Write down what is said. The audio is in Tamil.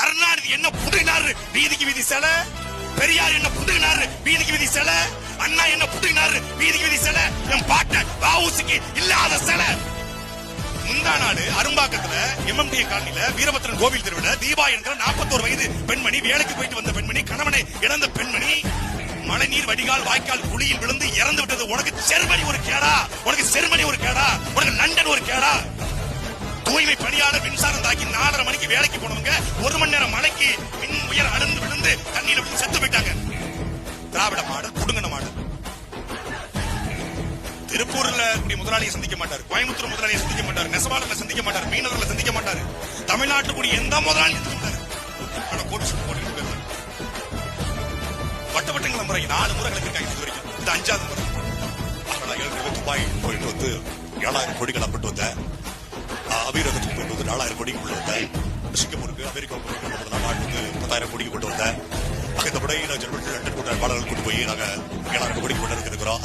கருணாநிதி என்ன புடுங்கினாரு வீதிக்கு வீதி சிலை, பெரியார் என்ன புடுங்கினாரு வீதிக்கு வீதி சிலை, அண்ணா என்ன புடுங்கினாரு வீதிக்கு வீதி சிலை, என் பாட்டன் வஉசிக்கு இல்லாத சிலை. முந்தா நாடு அரும்பாக்கத்துல MMDA காலனில வீரபத்ரன் கோவில் தெருவுல தீபா என்கிற 41 வயது பெண்மணி, வேலைக்கு போயிட்டு வந்த பெண்மணி, கணவனை இழந்த பெண்மணி, மழைநீர் வடிகால் வாய்க்கால் குழியில் விழுந்து இறந்து விட்டது. உனக்கு ஜெர்மனி ஒரு கேடா, உனக்கு ஜெர்மனி ஒரு கேடா, உனக்கு லண்டன் ஒரு கேடா. தூய்மை பணியாளர் மின்சாரம் தாக்கி 4:30 மணிக்கு வேலைக்கு போனவங்க 1 மணி நேரம் மழைக்கு மின் உயர் அழுந்து விழுந்து தண்ணீர் விழுந்து செத்து போயிட்டாங்க. திராவிட மாடல், புடுங்கன மாடல். திருப்பூர்ல முதலாளியை சந்திக்க மாட்டார், கோயம்புத்தூர் முதலாளியை சந்திக்க மாட்டார், நெசவாளர்களை சந்திக்க மாட்டார், மீனவர்களை சந்திக்க மாட்டார், தமிழ்நாட்டு கூடிய எந்த முதலாளியும் சந்திக்க மாட்டார். வட்டவட்டங்கள முறை 4 முறை இருக்காங்க இது வரைக்கும், இது 5வது முறை. 7 துபாய் போயிட்டு வந்து 7000 கோடிகள் அப்பட்டு வந்த, அமீரகத்துக்கு போயிட்டு வந்து 4000 கோடிக்கு கொண்டு வந்த, சிங்கப்பூருக்கு அமெரிக்காவுக்கு கொண்டு வந்த நாட்டுக்கு 10,000 கோடிக்கு கொண்டு வந்த, இந்த படை ஜெர்மனி லண்டன் கூட்ட வேளாளர்கள் கொண்டு போய் நாங்க 7000 கோடிக்கு கொண்டு இருக்கிறோம்.